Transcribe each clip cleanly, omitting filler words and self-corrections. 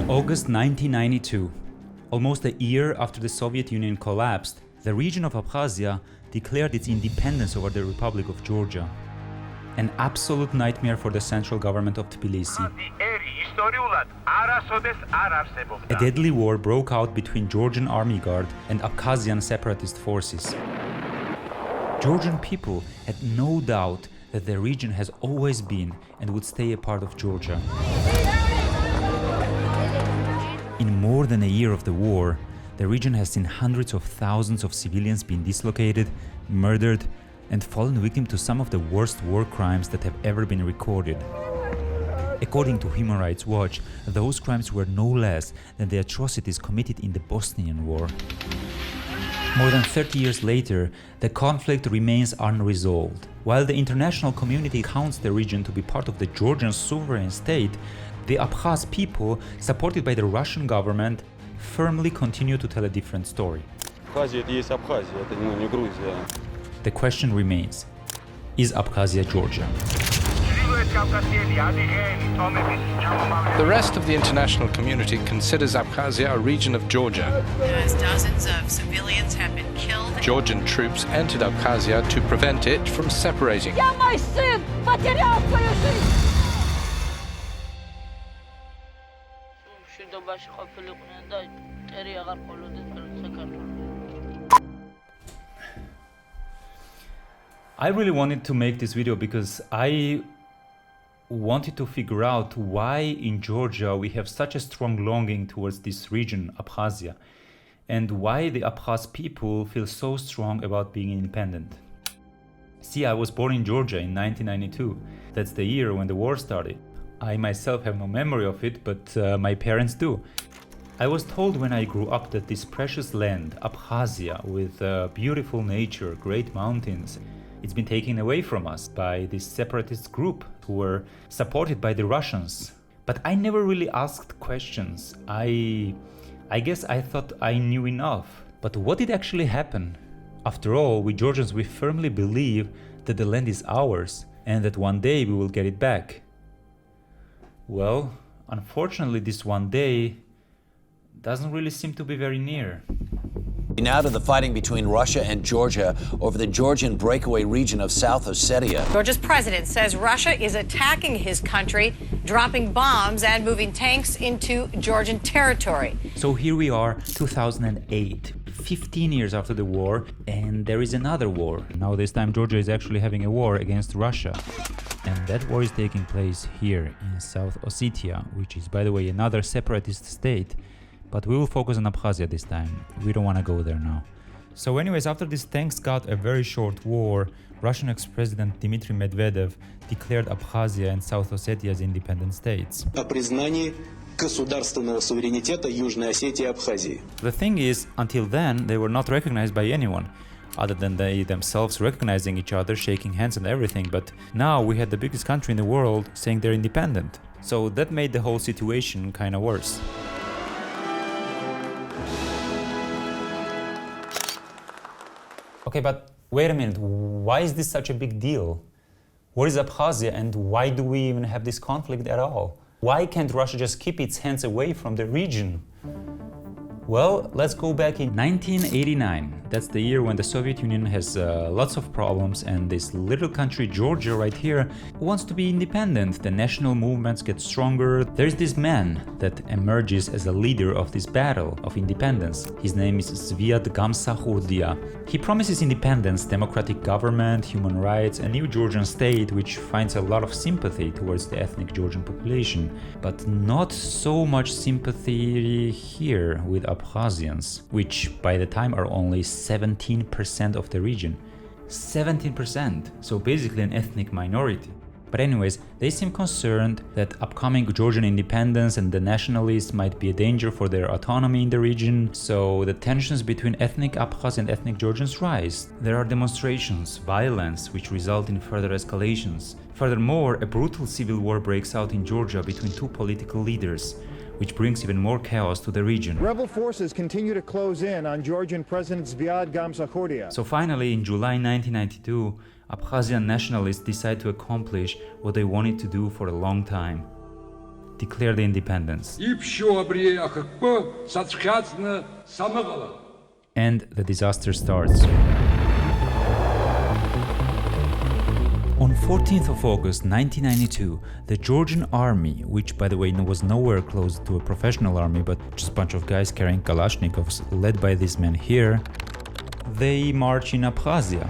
August 1992, almost a year after the Soviet Union collapsed, the region of Abkhazia declared its independence over the Republic of Georgia. An absolute nightmare for the central government of Tbilisi. A deadly war broke out between Georgian army guard and Abkhazian separatist forces. Georgian people had no doubt that the region has always been and would stay a part of Georgia. In more than a year of the war, the region has seen hundreds of thousands of civilians being dislocated, murdered, and fallen victim to some of the worst war crimes that have ever been recorded. According to Human Rights Watch, those crimes were no less than the atrocities committed in the Bosnian War. More than 30 years later, the conflict remains unresolved. While the international community counts the region to be part of the Georgian sovereign state, the Abkhaz people, supported by the Russian government, firmly continue to tell a different story. The question remains, is Abkhazia Georgia? The rest of the international community considers Abkhazia a region of Georgia. As dozens of civilians have been killed. Georgian troops entered Abkhazia to prevent it from separating. I really wanted to make this video because I wanted to figure out why in Georgia we have such a strong longing towards this region, Abkhazia, and why the Abkhaz people feel so strong about being independent. See, I was born in Georgia in 1992. That's the year when the war started. I myself have no memory of it, but my parents do. I was told when I grew up that this precious land, Abkhazia, with beautiful nature, great mountains, it's been taken away from us by this separatist group who were supported by the Russians. But I never really asked questions. I guess I thought I knew enough. But what did actually happen? After all, we Georgians, we firmly believe that the land is ours and that one day we will get it back. Well, unfortunately, this one day doesn't really seem to be very near. Now to the fighting between Russia and Georgia over the Georgian breakaway region of South Ossetia. Georgia's president says Russia is attacking his country, dropping bombs and moving tanks into Georgian territory. So here we are, 2008, 15 years after the war, and there is another war. Now this time Georgia is actually having a war against Russia. And that war is taking place here in South Ossetia, which is, by the way, another separatist state. But we will focus on Abkhazia this time. We don't want to go there now. So anyways, after this thanks God a very short war, Russian ex-president Dmitry Medvedev declared Abkhazia and South Ossetia as independent states. О признании государственного суверенитета Южной Осетии и Абхазии. The thing is, until then, they were not recognized by anyone, other than they themselves recognizing each other, shaking hands and everything. But now we had the biggest country in the world saying they're independent. So that made the whole situation kind of worse. Okay, but wait a minute, why is this such a big deal? What is Abkhazia and why do we even have this conflict at all? Why can't Russia just keep its hands away from the region? Well, let's go back in 1989. That's the year when the Soviet Union has lots of problems and this little country, Georgia, right here, wants to be independent. The national movements get stronger. There's this man that emerges as a leader of this battle of independence. His name is Zviad Gamsakhourdia. He promises independence, democratic government, human rights, a new Georgian state which finds a lot of sympathy towards the ethnic Georgian population, but not so much sympathy here with Abkhazians, which by the time are only 17% of the region. 17%, so basically an ethnic minority. But anyways, they seem concerned that upcoming Georgian independence and the nationalists might be a danger for their autonomy in the region, so the tensions between ethnic Abkhaz and ethnic Georgians rise. There are demonstrations, violence, which result in further escalations. Furthermore, a brutal civil war breaks out in Georgia between two political leaders, which brings even more chaos to the region. Rebel forces continue to close in on Georgian President Zviad Gamsakhourdia. So finally, in July 1992, Abkhazian nationalists decide to accomplish what they wanted to do for a long time. declare the independence. And the disaster starts. On 14th of August 1992, the Georgian army, which by the way was nowhere close to a professional army but just a bunch of guys carrying Kalashnikovs led by this man here, they march in Abkhazia.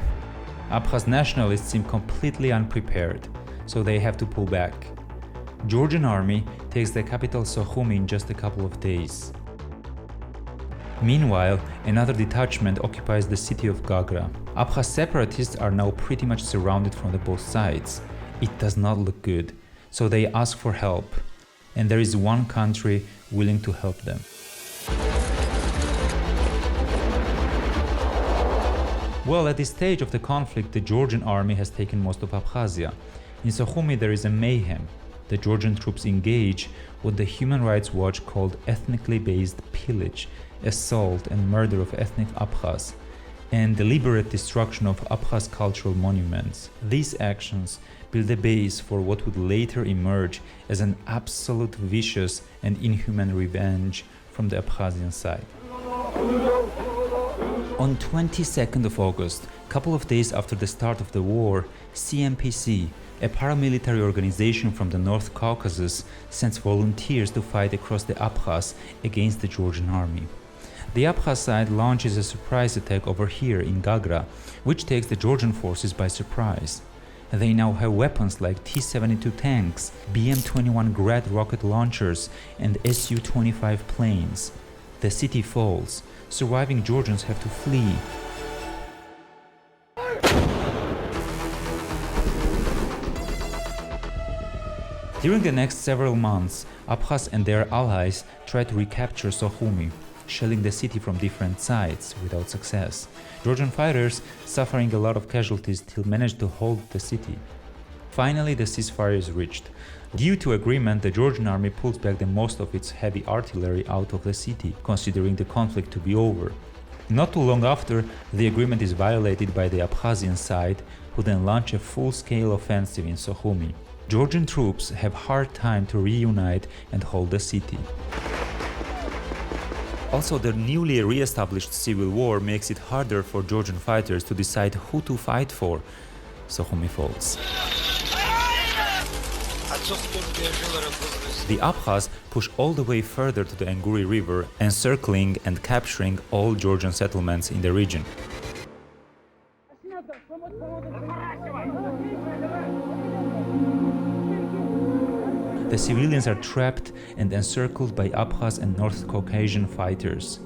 Abkhaz nationalists seem completely unprepared, so they have to pull back. Georgian army takes the capital Sukhumi in just a couple of days. Meanwhile, another detachment occupies the city of Gagra. Abkhaz separatists are now pretty much surrounded from the both sides. It does not look good, so they ask for help, and there is one country willing to help them. Well, at this stage of the conflict, the Georgian army has taken most of Abkhazia. In Sukhumi there is a mayhem. The Georgian troops engage what the Human Rights Watch called ethnically based pillage, assault and murder of ethnic Abkhaz, and deliberate destruction of Abkhaz cultural monuments. These actions build a base for what would later emerge as an absolute vicious and inhuman revenge from the Abkhazian side. On 22nd of August, a couple of days after the start of the war, CMPC, a paramilitary organization from the North Caucasus, sends volunteers to fight across the Abkhaz against the Georgian army. The Abkhaz side launches a surprise attack over here in Gagra, which takes the Georgian forces by surprise. They now have weapons like T-72 tanks, BM-21 Grad rocket launchers, and Su-25 planes. The city falls. Surviving Georgians have to flee. During the next several months, Abkhaz and their allies try to recapture Sukhumi, shelling the city from different sides without success. Georgian fighters, suffering a lot of casualties, still manage to hold the city. Finally, the ceasefire is reached. Due to agreement, the Georgian army pulls back the most of its heavy artillery out of the city, considering the conflict to be over. Not too long after, the agreement is violated by the Abkhazian side, who then launch a full-scale offensive in Sukhumi. Georgian troops have hard time to reunite and hold the city. Also, the newly re-established civil war makes it harder for Georgian fighters to decide who to fight for. Sukhumi falls. The Abkhaz push all the way further to the Anguri River, encircling and capturing all Georgian settlements in the region. The civilians are trapped and encircled by Abkhaz and North Caucasian fighters.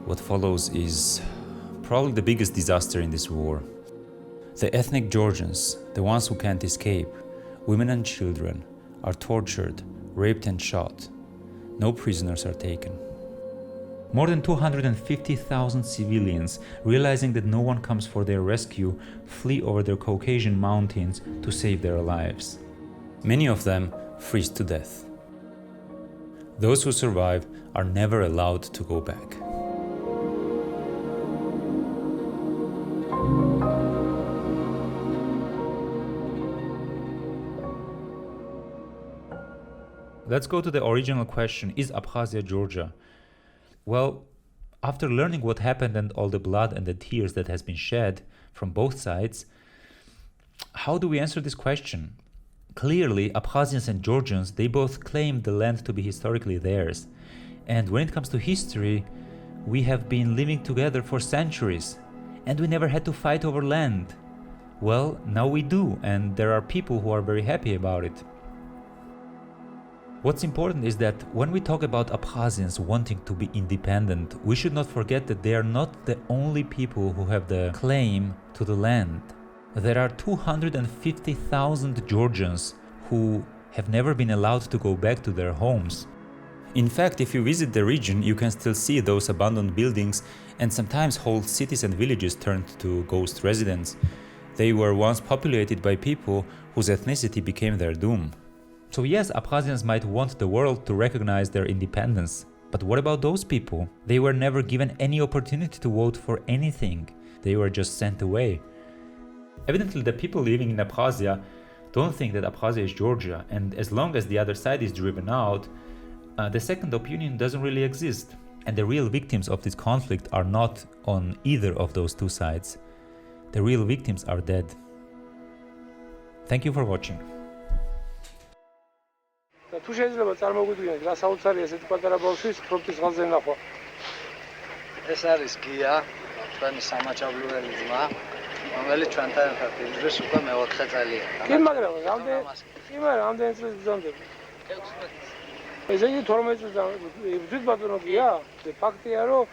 What follows is probably the biggest disaster in this war. The ethnic Georgians, the ones who can't escape, women and children, are tortured, raped and shot. No prisoners are taken. More than 250,000 civilians, realizing that no one comes for their rescue, flee over the Caucasian mountains to save their lives. Many of them freeze to death. Those who survive are never allowed to go back. Let's go to the original question, is Abkhazia Georgia? Well, after learning what happened and all the blood and the tears that has been shed from both sides, how do we answer this question? Clearly, Abkhazians and Georgians, they both claim the land to be historically theirs. And when it comes to history, we have been living together for centuries, and we never had to fight over land. Well, now we do, and there are people who are very happy about it. What's important is that when we talk about Abkhazians wanting to be independent, we should not forget that they are not the only people who have the claim to the land. There are 250,000 Georgians who have never been allowed to go back to their homes. In fact, if you visit the region, you can still see those abandoned buildings and sometimes whole cities and villages turned to ghost residents. They were once populated by people whose ethnicity became their doom. So yes, Abkhazians might want the world to recognize their independence, but what about those people? They were never given any opportunity to vote for anything. They were just sent away. Evidently, the people living in Abkhazia don't think that Abkhazia is Georgia, and as long as the other side is driven out, the second opinion doesn't really exist. And the real victims of this conflict are not on either of those two sides. The real victims are dead. Thank you for watching. თუ შეიძლება წარმოგვიდგინოთ რა საოცარი ესეთი პატარა ბავშვის ფრონტის ღალზე ნახვა. ეს არის გია, ჩვენი სამაჩაბლურელი ძმა, რომელიც ჩვენთან ერთად იბრძვის უკვე მე-4 წელია. კი, მაგრამ რამდენი წელი გრძელდება? 16. ესე იგი 12 წელი იბრძვის ბატონო გია? ფაქტია, რომ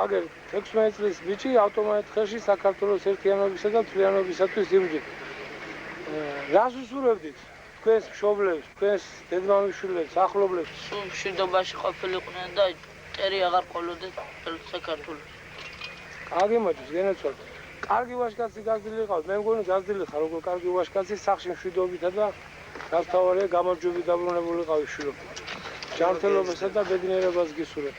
აგერ 16 წლის ბიჭი ავტომატ ხელში საქართველოს ერთიანობისა და მთლიანობისათვის იბრძვის. რას უსურვებდით? თქვენს მშობლებს, თქვენს დედმამიშვილებს, ახლობლებს. მშვიდობაში ყოფილიყვნენ და წერი აღარ ყოლოდნენ საქართველოს. კარგი მოდის, გენაცვალთ. კარგი ვაჟკაცი გაზრდილი ყავს. მე მგონი გაზრდილი ხარ, როგორ კარგი ვაჟკაცი სახში მშვიდობითა და გასთავარია გამარჯვებით დაბრუნებული ყავის შვილო. ჯანმრთელობასა და ბედნიერებას გისურვებ.